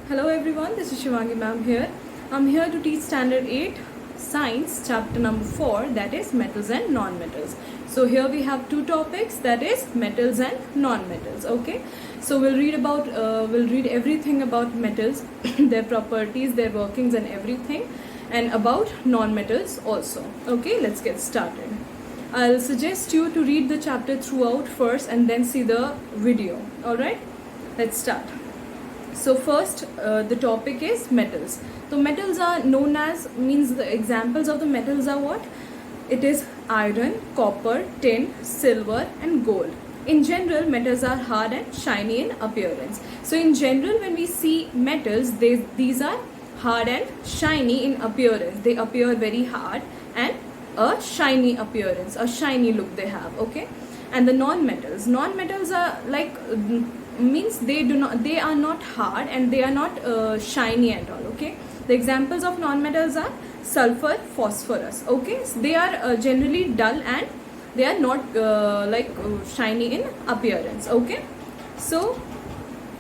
Hello everyone, this is Shivangi ma'am here. I'm here to teach standard 8 science chapter number 4, that is metals and non-metals. So here we have two topics, that is metals and non-metals. Okay, so we'll read everything about metals, their properties, their workings and everything, and about non-metals also. Okay, let's get started. I'll suggest you to read the chapter throughout first and then see the video. Alright, let's start. So first the topic is metals. So metals are known as, means the examples of the metals are what? It is iron, copper, tin, silver and gold. In general, metals are hard and shiny in appearance. So in general, when we see metals, these are hard and shiny in appearance. They appear very hard and a shiny appearance, a shiny look they have. Okay, and the non-metals are like means they are not hard and they are not shiny at all. Okay, the examples of non-metals are sulfur, phosphorus. Okay, so they are generally dull and they are not shiny in appearance. Okay, so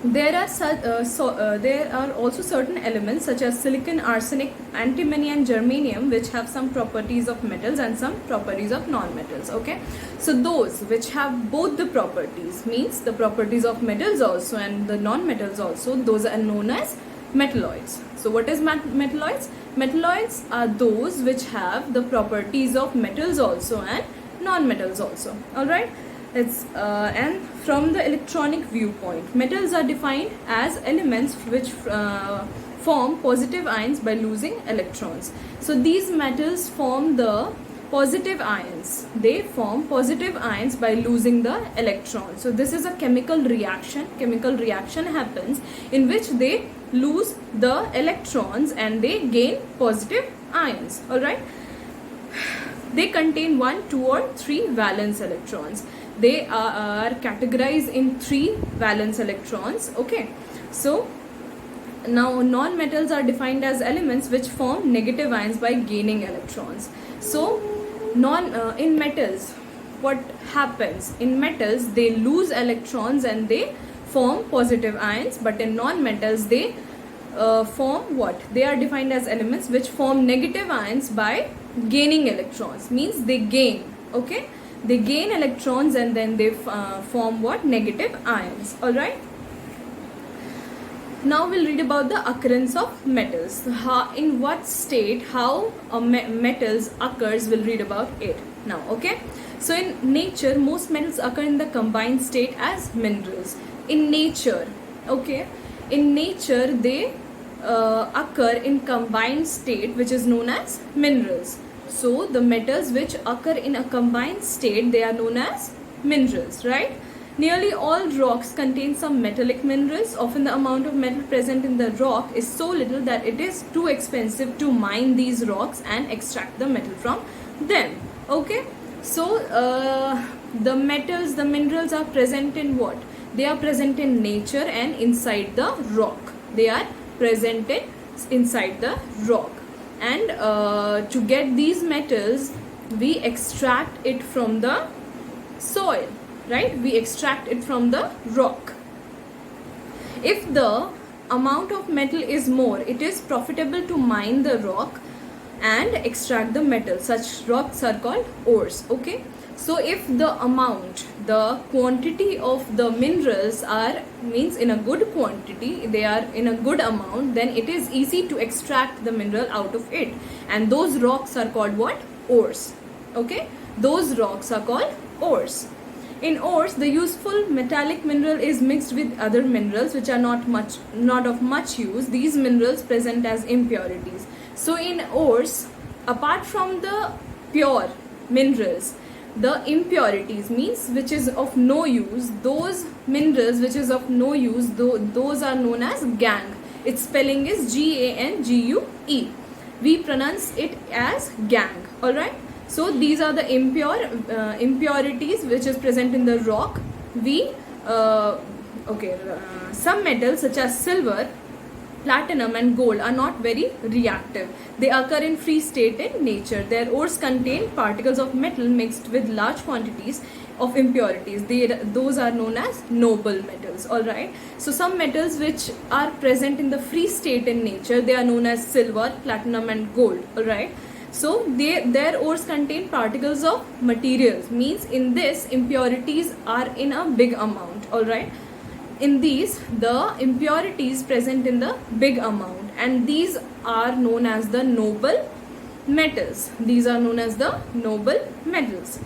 there are also certain elements such as silicon, arsenic, antimony and germanium which have some properties of metals and some properties of non-metals. Okay, so those which have both the properties, means the properties of metals also and the non-metals also, those are known as metalloids. So what is metalloids? Metalloids are those which have the properties of metals also and non-metals also. Alright, and from the electronic viewpoint, metals are defined as elements which form positive ions by losing electrons. So these metals form the positive ions. They form positive ions by losing the electrons. So this is a chemical reaction. Chemical reaction happens in which they lose the electrons and they gain positive ions. Alright, they contain 1, 2 or 3 valence electrons. They are categorized in 3 valence electrons. Okay, so now non-metals are defined as elements which form negative ions by gaining electrons. So in metals, what happens? In metals, they lose electrons and they form positive ions, but in non-metals they form what? They are defined as elements which form negative ions by gaining electrons, means they gain. Okay, they gain electrons and then they form what? Negative ions. Alright, now we'll read about the occurrence of metals. In what state how metals occurs, we'll read about it now. Okay, so in nature, most metals occur in the combined state as minerals. In nature, okay, in nature they occur in combined state which is known as minerals. So the metals which occur in a combined state, they are known as minerals, right? Nearly all rocks contain some metallic minerals. Often the amount of metal present in the rock is so little that it is too expensive to mine these rocks and extract the metal from them. Okay, so the minerals are present in what? They are present in nature and inside the rock. They are presented inside the rock. And to get these metals, we extract it from the soil, right? We extract it from the rock. If the amount of metal is more, it is profitable to mine the rock and extract the metal. Such rocks are called ores. Okay, so if the amount, the quantity of the minerals are, means in a good quantity, they are in a good amount, then it is easy to extract the mineral out of it, and those rocks are called what? Ores. Okay, those rocks are called ores. In ores, the useful metallic mineral is mixed with other minerals which are not of much use. These minerals present as impurities. So in ores, apart from the pure minerals, the impurities, means which is of no use, those minerals which is of no use, those are known as gangue. Its spelling is Gangue. We pronounce it as gangue. Alright, so these are the impurities which is present in the rock. Some metals such as silver, platinum and gold are not very reactive. They occur in free state in nature. Their ores contain particles of metal mixed with large quantities. of impurities. Those are known as noble metals. All right. So some metals which are present in the free state in nature, they are known as silver, platinum, and gold. All right. So their ores contain particles of materials. Means in this impurities are in a big amount. All right. In these, the impurities present in the big amount, and these are known as the noble metals. These are known as the noble metals.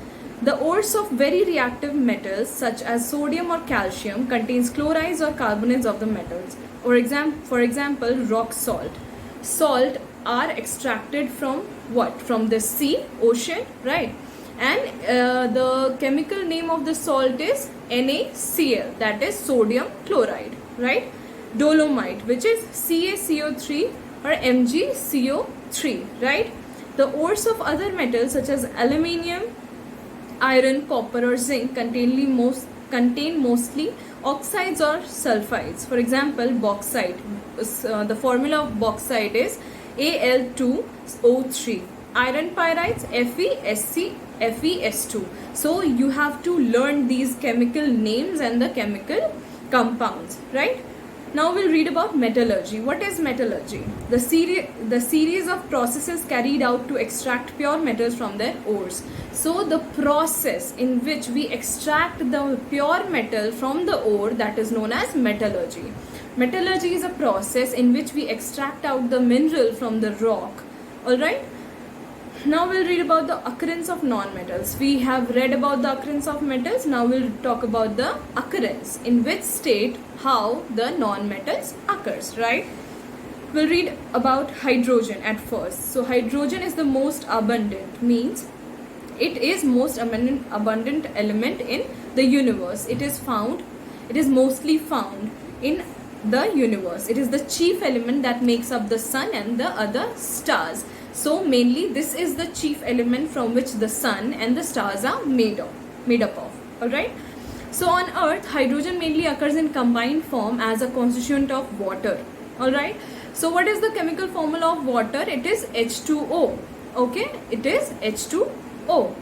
The ores of very reactive metals such as sodium or calcium contains chlorides or carbonates of the metals. For example, rock salt. Salt are extracted from what? From the sea, ocean, right? And the chemical name of the salt is NaCl, that is sodium chloride, right? Dolomite, which is CaCO3 or MgCO3, right? The ores of other metals such as aluminium, iron, copper, or zinc contain mostly oxides or sulfides. For example, bauxite. The formula of bauxite is Al2O3. Iron pyrites, FeSc, FeS2. So you have to learn these chemical names and the chemical compounds, right? Now we'll read about metallurgy. What is metallurgy? The series of processes carried out to extract pure metals from their ores. So the process in which we extract the pure metal from the ore, that is known as metallurgy. Metallurgy is a process in which we extract out the mineral from the rock. Alright? Now we'll read about the occurrence of non-metals. We have read about the occurrence of metals. Now we'll talk about the occurrence, in which state how the non-metals occurs, right? We'll read about hydrogen at first. So hydrogen is the most abundant, means it is most abundant element in the universe. It is mostly found in the universe. It is the chief element that makes up the sun and the other stars. So mainly this is the chief element from which the sun and the stars are made up of. Alright. So on earth, hydrogen mainly occurs in combined form as a constituent of water. Alright. So what is the chemical formula of water? It is H2O. Okay. It is H2O.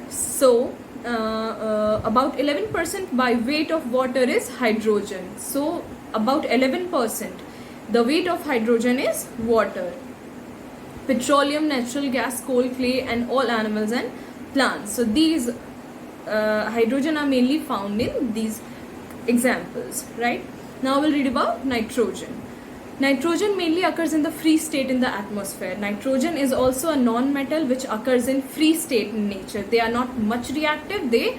So about 11% by weight of water is hydrogen. So about 11%. The weight of hydrogen is water. Petroleum, natural gas, coal, clay, and all animals and plants. So these hydrogen are mainly found in these examples, right? Now we'll read about nitrogen. Nitrogen mainly occurs in the free state in the atmosphere. Nitrogen is also a non-metal which occurs in free state in nature. They are not much reactive. They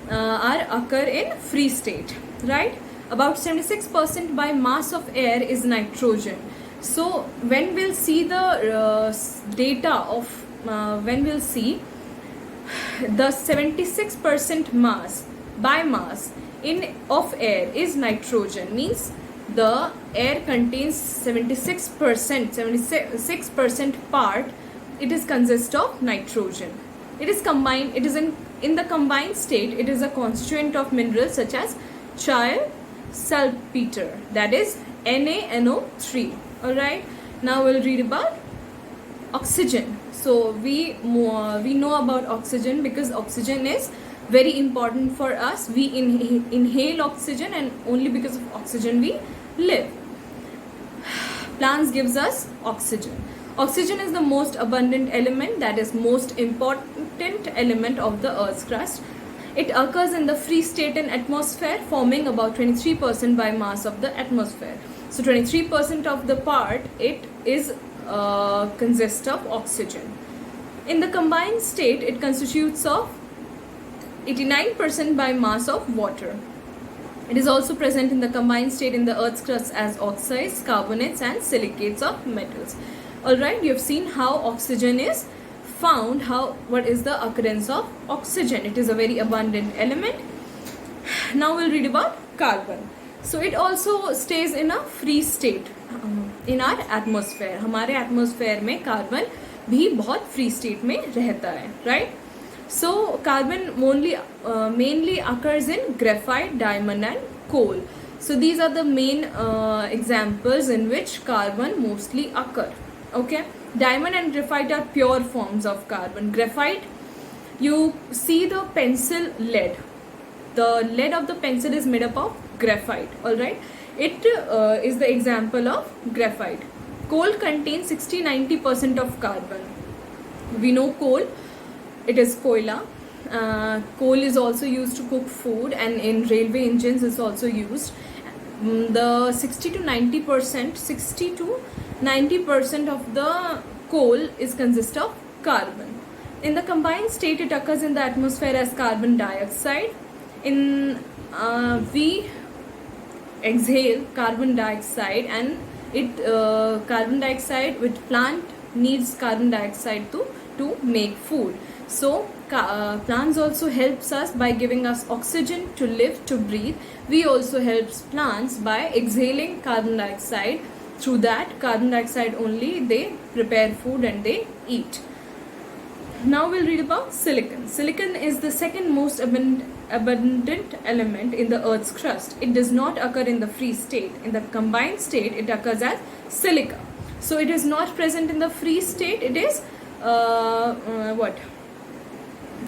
occur in free state, right? About 76% by mass of air is nitrogen. So when we'll see the data of when we'll see the 76% mass by mass of air is nitrogen, means the air contains 76% part, it is consist of nitrogen. It is combined, it is in the combined state, it is a constituent of minerals such as chiral saltpeter, that is NaNO3. Alright, now we'll read about oxygen. So we know about oxygen because oxygen is very important for us. We inhale oxygen, and only because of oxygen we live. Plants gives us oxygen. Oxygen is the most abundant element, that is most important element of the Earth's crust. It occurs in the free state in atmosphere, forming about 23% by mass of the atmosphere. So 23% of the part, it is consists of oxygen. In the combined state, it constitutes of 89% by mass of water. It is also present in the combined state in the Earth's crust as oxides, carbonates, and silicates of metals. Alright, you have seen how oxygen is found, what is the occurrence of oxygen. It is a very abundant element. Now we'll read about carbon. So it also stays in a free state in our atmosphere. हमारे atmosphere में carbon भी बहुत free state में रहता है, right? So carbon mainly occurs in graphite, diamond, and coal. So these are the main examples in which carbon mostly occur. Okay, diamond and graphite are pure forms of carbon. Graphite You see the pencil lead. The lead of the pencil is made up of graphite. All right. It is the example of graphite. Coal contains 60-90% of carbon. We know coal, it is koila. Coal is also used to cook food, and in railway engines is also used. The 60 to 90% of the coal is consist of carbon. In the combined state, it occurs in the atmosphere as carbon dioxide. We exhale carbon dioxide, and carbon dioxide, which plant needs carbon dioxide to make food. So plants also helps us by giving us oxygen to live, to breathe. We also helps plants by exhaling carbon dioxide. Through that carbon dioxide only they prepare food and they eat. Now we'll read about silicon. Silicon is the second most abundant element in the Earth's crust. It does not occur in the free state. In the combined state, it occurs as silica. So it is not present in the free state. It is what?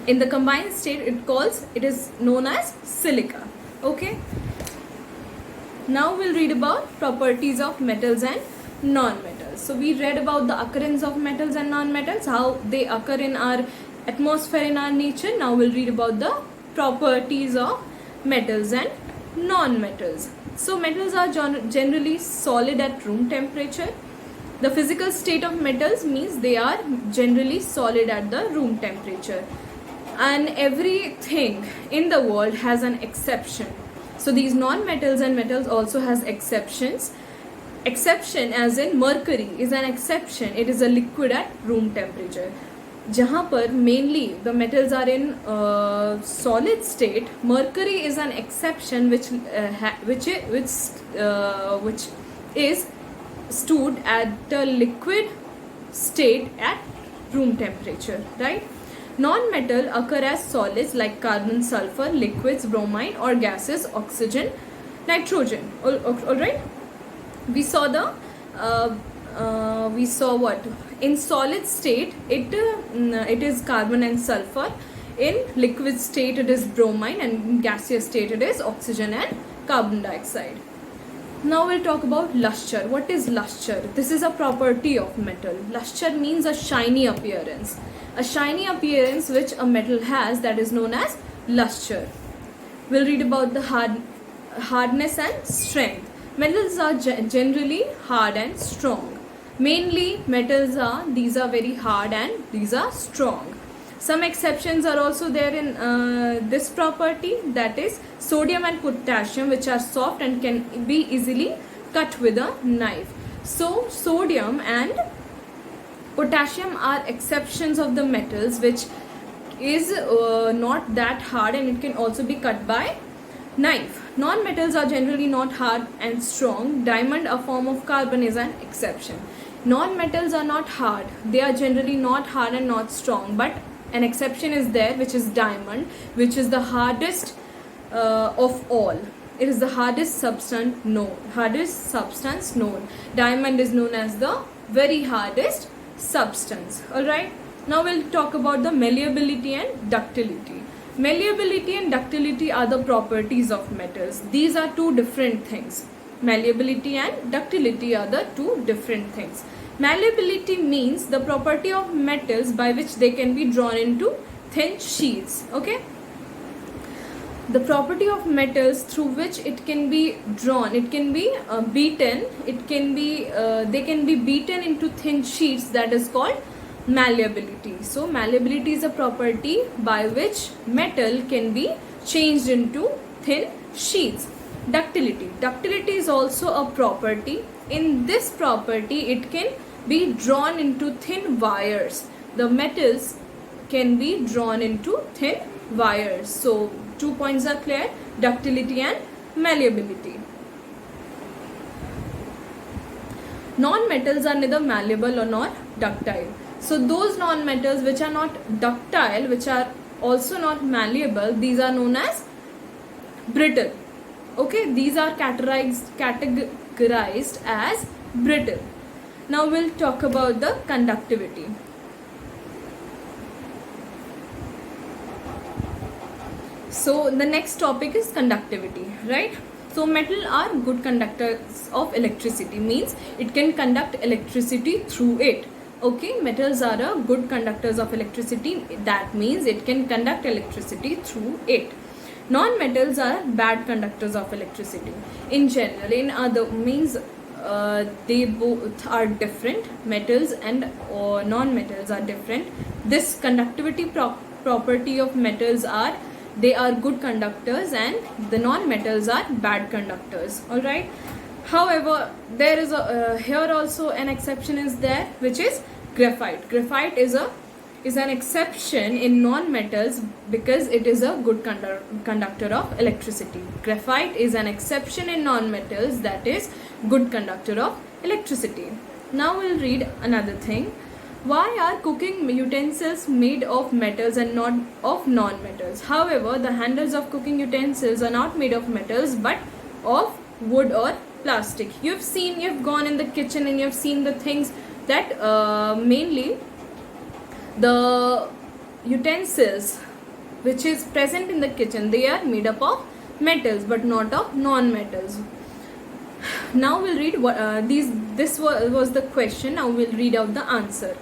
In the combined state, it is known as silica. Okay. Now we'll read about properties of metals and non-metals. So we read about the occurrence of metals and non-metals, how they occur in our atmosphere, in our nature. Now we'll read about the properties of metals and non-metals. So metals are generally solid at room temperature. The physical state of metals means they are generally solid at the room temperature. And everything in the world has an exception. So these non-metals and metals also has exceptions. Exception as in mercury is an exception. It is a liquid at room temperature. जहाँ पर mainly the metals are in solid state, mercury is an exception which is stood at the liquid state at room temperature, right? Non-metal occur as solids like carbon, sulfur, liquids, bromine, or gases, oxygen, nitrogen. All right. We saw what in solid state it is carbon and sulfur. In liquid state it is bromine, and in gaseous state it is oxygen and carbon dioxide. Now we'll talk about luster. What is luster? This is a property of metal. Luster means a shiny appearance. A shiny appearance which a metal has, that is known as luster. We'll read about the hardness and strength. Metals are generally hard and strong. Mainly metals are very hard and these are strong. Some exceptions are also there in this property, that is sodium and potassium, which are soft and can be easily cut with a knife. So sodium and potassium are exceptions of the metals which is not that hard, and it can also be cut by knife. Non-metals are generally not hard and strong. Diamond, a form of carbon, is an exception. Non-metals are not hard. They are generally not hard and not strong, but an exception is there, which is diamond, which is the hardest of all. It is the hardest substance known. Diamond is known as the very hardest substance. Alright. Now we'll talk about the malleability and ductility. Malleability and ductility are the properties of metals. These are two different things. Malleability and ductility are the two different things. Malleability means the property of metals by which they can be drawn into thin sheets. Okay. The property of metals through which it can be drawn, it can be beaten, they can be beaten into thin sheets, that is called malleability. So malleability is a property by which metal can be changed into thin sheets. Ductility is also a property. In this property, it can be drawn into thin wires. The metals can be drawn into thin wires. So 2 points are clear: ductility and malleability. Non-metals are neither malleable or not ductile. So those non-metals which are not ductile, which are also not malleable, these are known as brittle. Okay, these are categorized as brittle. Now we'll talk about the conductivity. So the next topic is conductivity, right? So metal are good conductors of electricity, means it can conduct electricity through it. Okay, metals are a good conductors of electricity, that means it can conduct electricity through it. Non-metals are bad conductors of electricity. In general, in other means they both are different. Metals and non-metals are different. This conductivity property of metals are, they are good conductors and the non-metals are bad conductors. All right. However, there is a here also an exception is there, which is graphite. Graphite is an exception in non-metals because it is a good conductor of electricity. Graphite is an exception in non-metals, that is good conductor of electricity. Now we'll read another thing. Why are cooking utensils made of metals and not of non-metals? However, the handles of cooking utensils are not made of metals but of wood or plastic. You've gone in the kitchen and you've seen the things that mainly the utensils which is present in the kitchen, they are made up of metals but not of non-metals. Now we'll read what this was the question. Now we'll read out the answer.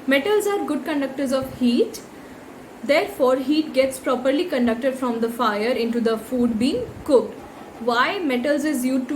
Metals are good conductors of heat. Therefore, heat gets properly conducted from the fire into the food being cooked. Why metals is used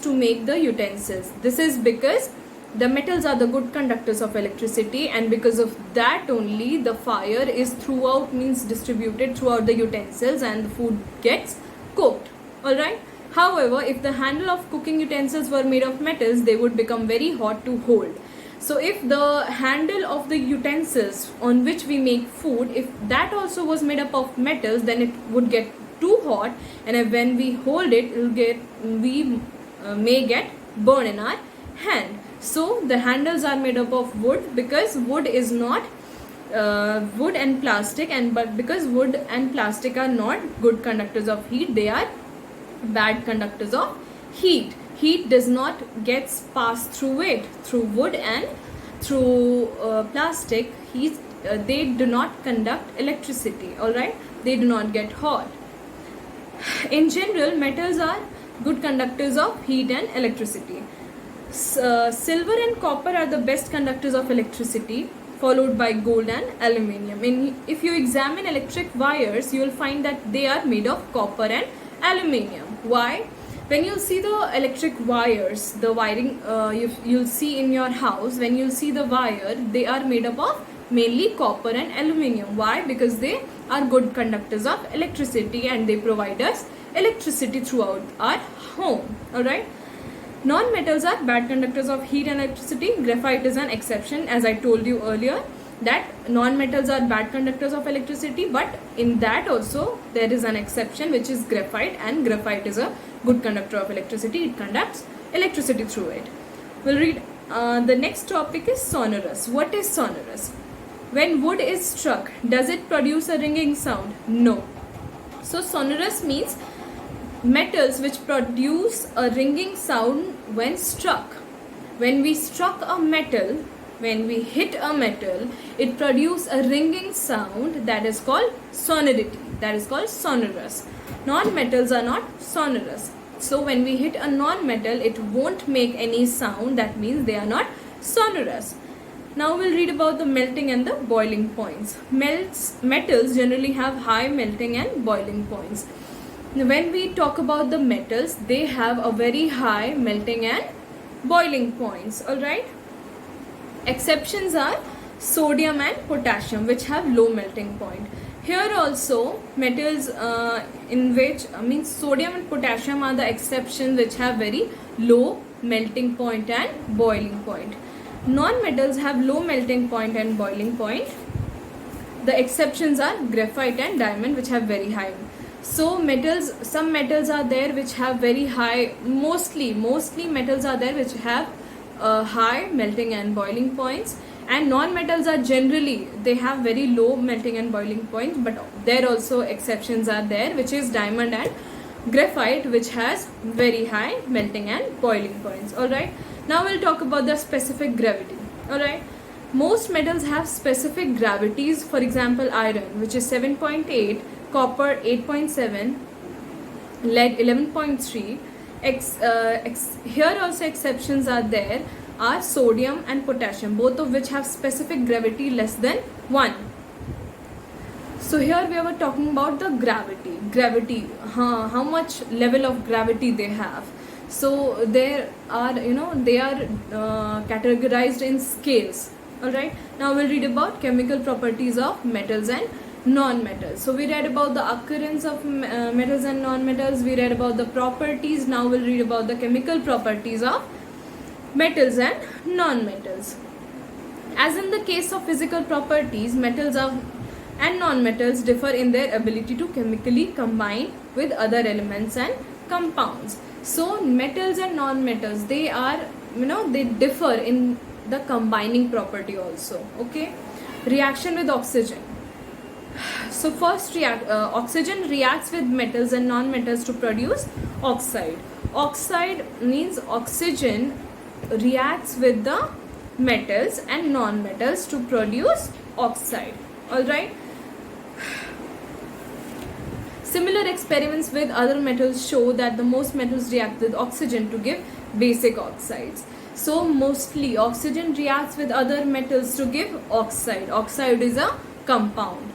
to make the utensils? This is because the metals are the good conductors of electricity, and because of that only the fire is distributed throughout the utensils and the food gets cooked. Alright. However, if the handle of cooking utensils were made of metals, they would become very hot to hold. So if the handle of the utensils on which we make food, if that also was made up of metals, then it would get too hot, and when we hold it, we may get burned in our hand. So the handles are made up of wood, because wood is not wood and plastic, but because wood and plastic are not good conductors of heat, they are bad conductors of heat. Heat does not get passed through it. Through wood and through plastic, they do not conduct electricity. All right, they do not get hot. In general, metals are good conductors of heat and electricity. Silver and copper are the best conductors of electricity, followed by gold and aluminium. If you examine electric wires, you will find that they are made of copper and aluminium. Why? When you see the electric wires, the wiring you'll see in your house, when you see the wire, they are made up of mainly copper and aluminium. Why? Because they are good conductors of electricity and they provide us electricity throughout our home. Alright. Non-metals are bad conductors of heat and electricity. Graphite is an exception, as I told you earlier, that non-metals are bad conductors of electricity, but in that also there is an exception, which is graphite, and graphite is a good conductor of electricity. It conducts electricity through it. We'll read the next topic is sonorous. What is sonorous? When wood is struck, does it produce a ringing sound? No. So sonorous means metals which produce a ringing sound when struck. When we struck a metal, when we hit a metal, it produces a ringing sound, that is called sonority. That is called sonorous. Non-metals are not sonorous. So when we hit a non-metal, it won't make any sound. That means they are not sonorous. Now we'll read about the melting and the boiling points. Metals generally have high melting and boiling points. When we talk about the metals, they have a very high melting and boiling points. Alright. Exceptions are sodium and potassium, which have low melting point. Here also metals in which sodium and potassium are the exceptions which have very low melting point and boiling point. Non-metals have low melting point and boiling point. The exceptions are graphite and diamond, which have very high. So some metals are there which have very high, mostly metals are there which have high melting and boiling points, and non-metals are generally, they have very low melting and boiling points, but there also exceptions are there, which is diamond and graphite, which has very high melting and boiling points. Alright, now we'll talk about the specific gravity. Alright, most metals have specific gravities. For example, iron, which is 7.8, copper 8.7, lead 11.3. Here also exceptions are there, are sodium and potassium, both of which have specific gravity less than 1. So here we were talking about the gravity, how much level of gravity they have. So there are, they are categorized in scales. Alright, now we'll read about chemical properties of metals and non-metals. So we read about the occurrence of metals and non-metals, we read about the properties. Now we'll read about the chemical properties of metals and non-metals. As in the case of physical properties, metals and non-metals differ in their ability to chemically combine with other elements and compounds. So metals and non-metals, they are, they differ in the combining property also. Okay, reaction with oxygen. So first, oxygen reacts with metals and non-metals to produce oxide. Oxide means oxygen reacts with the metals and non-metals to produce oxide. Alright. Similar experiments with other metals show that the most metals react with oxygen to give basic oxides. So mostly oxygen reacts with other metals to give oxide. Oxide is a compound.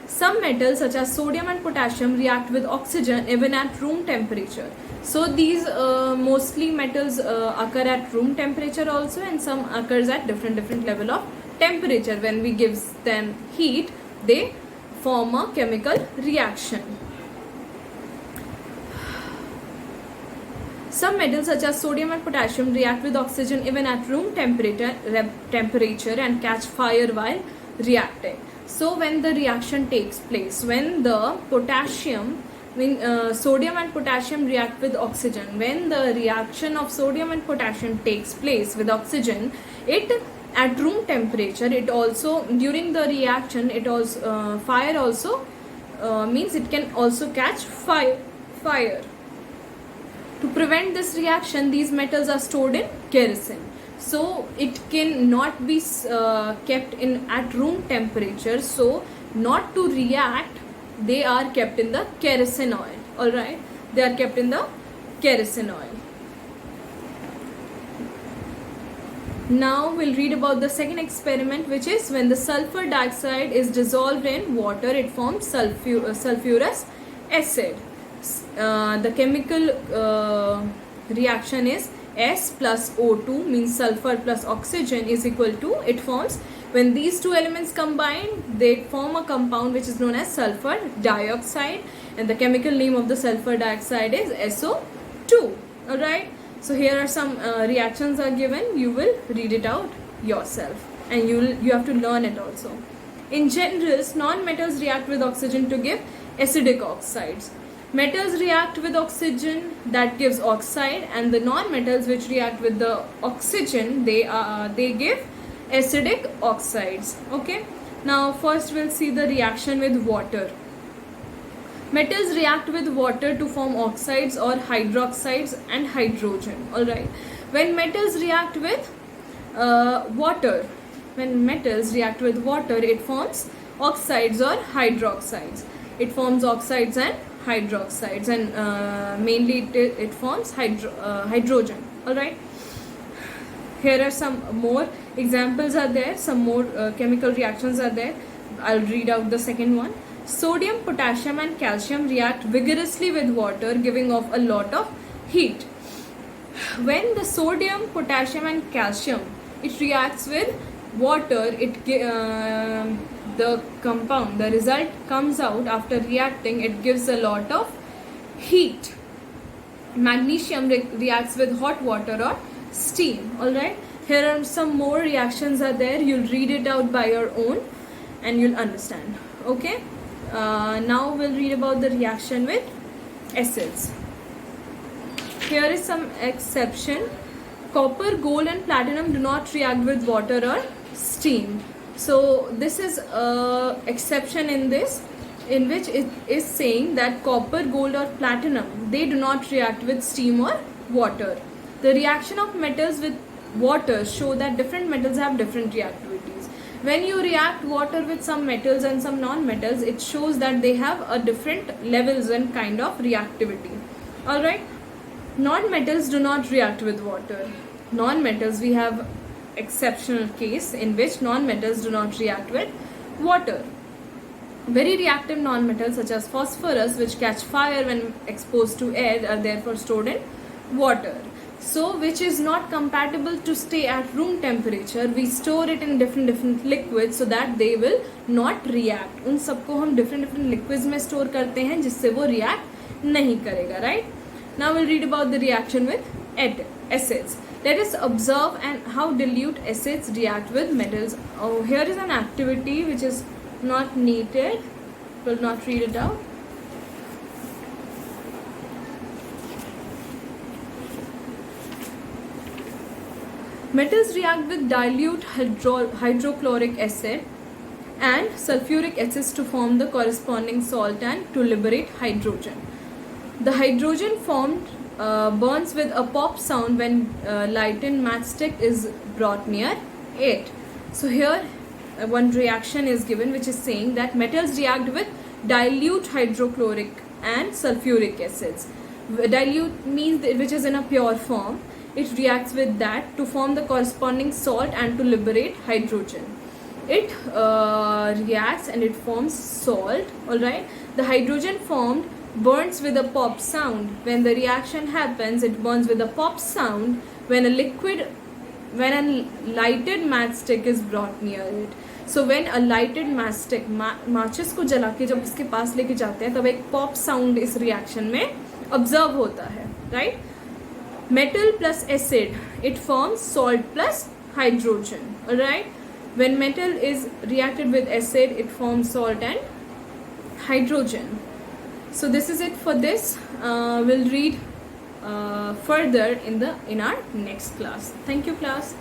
Some metals such as sodium and potassium react with oxygen even at room temperature. So these mostly metals occur at room temperature also, and some occurs at different level of temperature. When we give them heat, they form a chemical reaction. Some metals such as sodium and potassium react with oxygen even at room temperature and catch fire while reacting. So when the reaction takes place, when the sodium and potassium react with oxygen, when the reaction of sodium and potassium takes place with oxygen, it at room temperature, it also, during the reaction, it also fire also means it can also catch fire. To prevent this reaction, these metals are stored in kerosene. So it cannot be kept in at room temperature. So not to react, they are kept in the kerosene oil. Alright, they are kept in the kerosene oil. Now we'll read about the second experiment, which is when the sulfur dioxide is dissolved in water, it forms sulfurous acid. The chemical reaction is S plus O2, means sulfur plus oxygen is equal to, it forms, when these two elements combine, they form a compound which is known as sulfur dioxide, and the chemical name of the sulfur dioxide is SO2. Alright, so here are some reactions are given. You will read it out yourself, and you have to learn it also. In general, non-metals react with oxygen to give acidic oxides. Metals react with oxygen, that gives oxide, and the non-metals which react with the oxygen, they give acidic oxides. Okay, now first we'll see the reaction with water. Metals react with water to form oxides or hydroxides and hydrogen. Alright, when metals react with water, it forms oxides or hydroxides. It forms oxides and hydroxides, and mainly it forms hydrogen. Alright, here are some more examples are there, some more chemical reactions are there. I'll read out the second one. Sodium, potassium and calcium react vigorously with water, giving off a lot of heat. When the sodium, potassium and calcium, it reacts with water, the compound, the result comes out after reacting, it gives a lot of heat. Magnesium reacts with hot water or steam. Alright, here are some more reactions are there. You'll read it out by your own and you'll understand. Okay, now we'll read about the reaction with acids. Here is some exception. Copper, gold and platinum do not react with water or steam. So this is exception in this, in which it is saying that copper, gold or platinum, they do not react with steam or water. The reaction of metals with water show that different metals have different reactivities. When you react water with some metals and some non-metals, it shows that they have a different levels and kind of reactivity. All right. Non-metals do not react with water. Non-metals, we have exceptional case in which non-metals do not react with water. Very reactive non-metals such as phosphorus, which catch fire when exposed to air, are therefore stored in water. So which is not compatible to stay at room temperature, we store it in different liquids so that they will not react. उन सबको हम different liquids में store करते हैं जिससे वो react नहीं करेगा, right? Now we'll read about the reaction with acids. Let us observe and how dilute acids react with metals. Oh, here is an activity which is not needed. Will not read it out. Metals react with dilute hydrochloric acid and sulfuric acids to form the corresponding salt and to liberate hydrogen. The hydrogen formed burns with a pop sound when lightened matchstick is brought near it. So here one reaction is given which is saying that metals react with dilute hydrochloric and sulfuric acids. Dilute means which is in a pure form. It reacts with that to form the corresponding salt and to liberate hydrogen. It reacts and it forms salt. Alright. The hydrogen formed burns with a pop sound. When the reaction happens, it burns with a pop sound when a lighted matchstick is brought near it. So when a lighted matchstick, matches को जला के जब उसके पास लेके जाते हैं तब एक pop sound इस reaction में observe होता है, right? Metal plus acid, it forms salt plus hydrogen, alright? When metal is reacted with acid, it forms salt and hydrogen. So this is it for this. We'll read further in our next class. Thank you, class.